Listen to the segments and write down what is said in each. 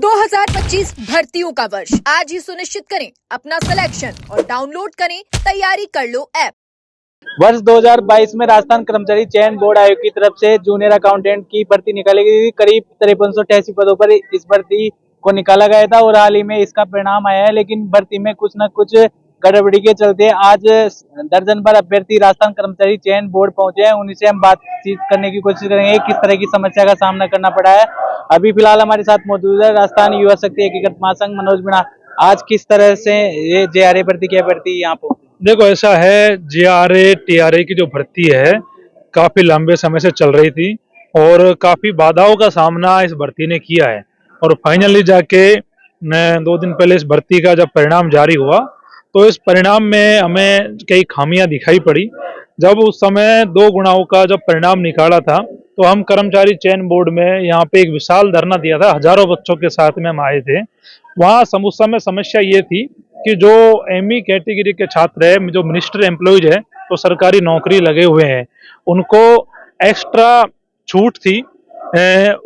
2025 भर्तियों का वर्ष आज ही सुनिश्चित करें अपना सिलेक्शन और डाउनलोड करें तैयारी कर लो ऐप। वर्ष 2022 में राजस्थान कर्मचारी चयन बोर्ड आयोग की तरफ से जूनियर अकाउंटेंट की भर्ती निकाली गई थी। करीब 5388 पदों पर इस भर्ती को निकाला गया था और हाल ही में इसका परिणाम आया है, लेकिन भर्ती में कुछ न कुछ गड़बड़ी के चलते आज दर्जन भर अभ्यर्थी राजस्थान कर्मचारी चयन बोर्ड पहुंचे हैं। उन्हीं से हम बातचीत करने की कोशिश करेंगे किस तरह की समस्या का सामना करना पड़ा है। अभी फिलहाल हमारे साथ मौजूद है राजस्थान युवा शक्ति एकीकृत महासंघ मनोज मीणा। आज किस तरह से ये JRA भर्ती की भर्ती यहाँ पहुंची? देखो, ऐसा है, JRA TRA की जो भर्ती है काफी लंबे समय से चल रही थी और काफी बाधाओं का सामना इस भर्ती ने किया है और फाइनली जाके 2 दिन पहले इस भर्ती का जब परिणाम जारी हुआ तो इस परिणाम में हमें कई खामियां दिखाई पड़ी। जब उस समय 2 गुणाओं का जब परिणाम निकाला था तो हम कर्मचारी चयन बोर्ड में यहाँ पे एक विशाल धरना दिया था। हजारों बच्चों के साथ में हम आए थे। वहाँ उस समय समस्या ये थी कि जो ME कैटेगरी के छात्र है, जो मिनिस्टर एम्प्लॉयज है, तो सरकारी नौकरी लगे हुए हैं, उनको एक्स्ट्रा छूट थी।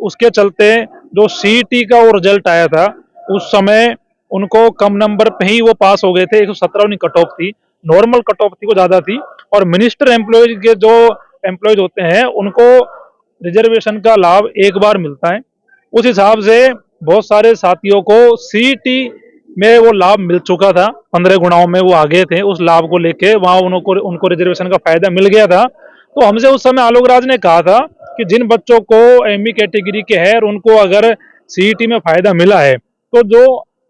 उसके चलते जो CET का वो रिजल्ट आया था उस समय उनको कम नंबर पे ही वो पास हो गए थे। 117 उनकी कट ऑफ थी, नॉर्मल कट ऑफ थी वो ज्यादा थी। और मिनिस्टर एम्प्लॉयज के जो एम्प्लॉयज होते हैं उनको रिजर्वेशन का लाभ एक बार मिलता है। उस हिसाब से बहुत सारे साथियों को CET में वो लाभ मिल चुका था, 15 गुणाओं में वो आगे थे। उस लाभ को लेके वहां उनको रिजर्वेशन का फायदा मिल गया था। तो हमसे उस समय आलोक राज ने कहा था कि जिन बच्चों को ME कैटेगरी के है और उनको अगर CET में फायदा मिला है तो जो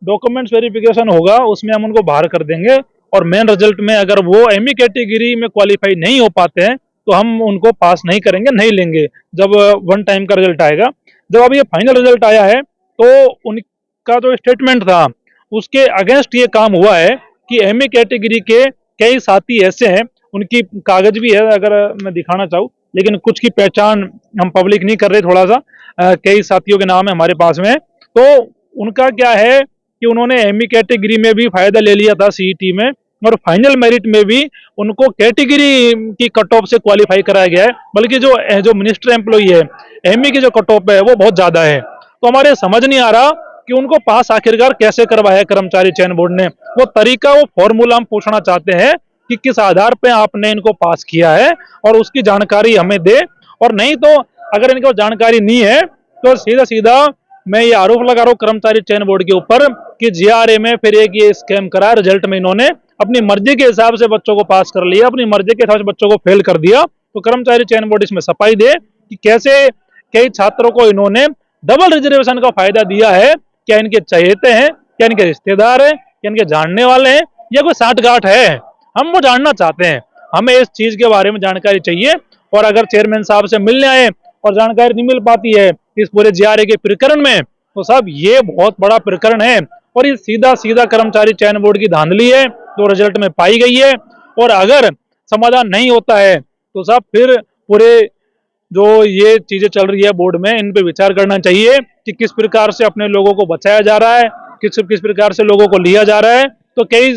डॉक्यूमेंट्स वेरिफिकेशन होगा उसमें हम उनको बाहर कर देंगे और मेन रिजल्ट में अगर वो ME कैटेगरी में क्वालिफाई नहीं हो पाते हैं तो हम उनको पास नहीं करेंगे, नहीं लेंगे जब 1 टाइम का रिजल्ट आएगा। जब अभी ये फाइनल रिजल्ट आया है तो उनका जो स्टेटमेंट था उसके अगेंस्ट ये काम हुआ है कि ME कैटेगरी के कई साथी ऐसे हैं, उनकी कागज भी है अगर मैं दिखाना चाहूँ, लेकिन कुछ की पहचान हम पब्लिक नहीं कर रहे। थोड़ा सा कई साथियों के नाम है हमारे पास में। तो उनका क्या है कि उन्होंने ME कैटेगरी में भी फायदा ले लिया था CET में और फाइनल मेरिट में भी उनको कैटेगरी की कट ऑफ से क्वालिफाई कराया गया है। बल्कि जो मिनिस्टर एम्प्लॉई है, ME की जो कट ऑफ है वो बहुत ज्यादा है। तो हमारे समझ नहीं आ रहा कि उनको पास आखिरकार कैसे करवाया कर्मचारी चयन बोर्ड ने। वो तरीका, वो फॉर्मूला हम पूछना चाहते हैं कि किस आधार पे आपने इनको पास किया है और उसकी जानकारी हमें दे। और नहीं तो अगर इनको जानकारी नहीं है तो सीधा सीधा मैं ये आरोप लगा रहा हूँ कर्मचारी चयन बोर्ड के ऊपर कि JRA में फिर एक ये स्कैम करा। रिजल्ट में इन्होंने अपनी मर्जी के हिसाब से बच्चों को पास कर लिया, अपनी मर्जी के हिसाब से बच्चों को फेल कर दिया। तो कर्मचारी चयन बोर्ड इसमें सफाई दे कि कैसे कई छात्रों को इन्होंने डबल रिजर्वेशन का फायदा दिया है। क्या इनके चहेते हैं, क्या इनके रिश्तेदार हैं, क्या इनके जानने वाले हैं, या कोई साठगांठ है? हम वो जानना चाहते हैं। हमें इस चीज के बारे में जानकारी चाहिए और अगर चेयरमैन साहब से मिलने आए और जानकारी नहीं मिल पाती है इस पूरे JRA के प्रकरण में तो साहब ये बहुत बड़ा प्रकरण है और ये सीधा सीधा कर्मचारी चयन बोर्ड की धांधली है जो रिजल्ट में पाई गई है। और अगर समाधान नहीं होता है तो साहब फिर पूरे जो ये चीजें चल रही है बोर्ड में, इन पे विचार करना चाहिए कि किस प्रकार से अपने लोगों को बचाया जा रहा है, किस प्रकार से लोगों को लिया जा रहा है। तो कई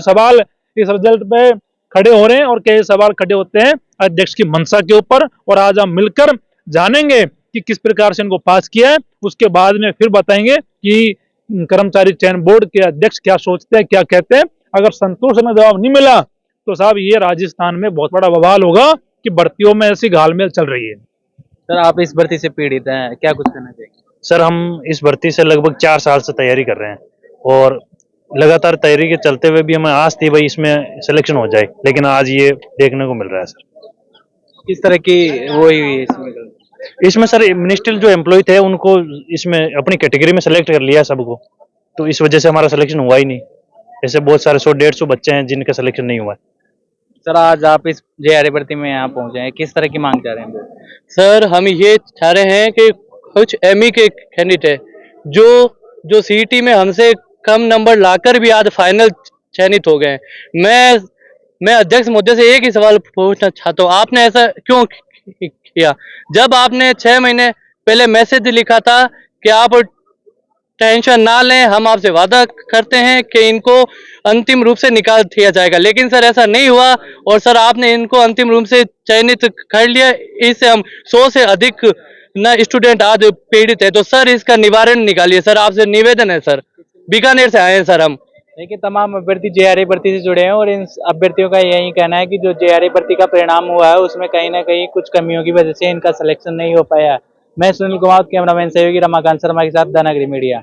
सवाल इस रिजल्ट पे खड़े हो रहे हैं और कई सवाल खड़े होते हैं अध्यक्ष की मंशा के ऊपर। और आज हम मिलकर जानेंगे कि किस प्रकार से इनको पास किया है। उसके बाद में फिर बताएंगे कि कर्मचारी चयन बोर्ड के अध्यक्ष क्या सोचते हैं, क्या कहते हैं। अगर संतोषजनक जवाब नहीं मिला तो साहब ये राजस्थान में बहुत बड़ा बवाल होगा कि भर्तियों में ऐसी घालमेल चल रही है। सर, आप इस भर्ती से पीड़ित हैं, क्या कुछ कहना चाहिए? सर, हम इस भर्ती से लगभग 4 साल से तैयारी कर रहे हैं और लगातार तैयारी के चलते हुए भी हमें आस थी भाई इसमें सिलेक्शन हो जाए, लेकिन आज ये देखने को मिल रहा है। सर, किस तरह की वो हुई इसमें सर मिनिस्ट्रियल जो एम्प्लॉय थे उनको इसमें अपनी कैटेगरी में सेलेक्ट कर लिया सबको, तो इस वजह से हमारा सिलेक्शन हुआ ही नहीं। ऐसे बहुत सारे 100-150 बच्चे हैं जिनका सिलेक्शन नहीं हुआ है। सर, आज आप इस JRA भर्ती में यहाँ पहुंचे हैं, किस तरह की मांग चाह रहे हैं? सर, हम ये चाह रहे हैं कि कुछ ME के कैंडिडेट जो CET में हमसे कम नंबर लाकर भी आज फाइनल चयनित हो गए। मैं अध्यक्ष महोदय से एक ही सवाल पूछना चाहता हूँ, आपने ऐसा क्यों किया? जब आपने 6 महीने पहले मैसेज लिखा था कि आप टेंशन ना लें, हम आपसे वादा करते हैं कि इनको अंतिम रूप से निकाल दिया जाएगा, लेकिन सर ऐसा नहीं हुआ और सर आपने इनको अंतिम रूप से चयनित कर लिया। इससे हम 100 से अधिक ना स्टूडेंट आज पीड़ित है, तो सर इसका निवारण निकालिए सर, आपसे निवेदन है सर। बीकानेर से आए हैं सर हम। देखिए तमाम अभ्यर्थी जेआरए भर्ती से जुड़े हैं और इन अभ्यर्थियों का यही कहना है कि जो जेआरए भर्ती का परिणाम हुआ है उसमें कहीं ना कहीं कुछ कमियों की वजह से इनका सिलेक्शन नहीं हो पाया। मैं सुनील कुमार, कैमरामैन सहयोगी रमाकांत शर्मा के साथ धनागरी मीडिया।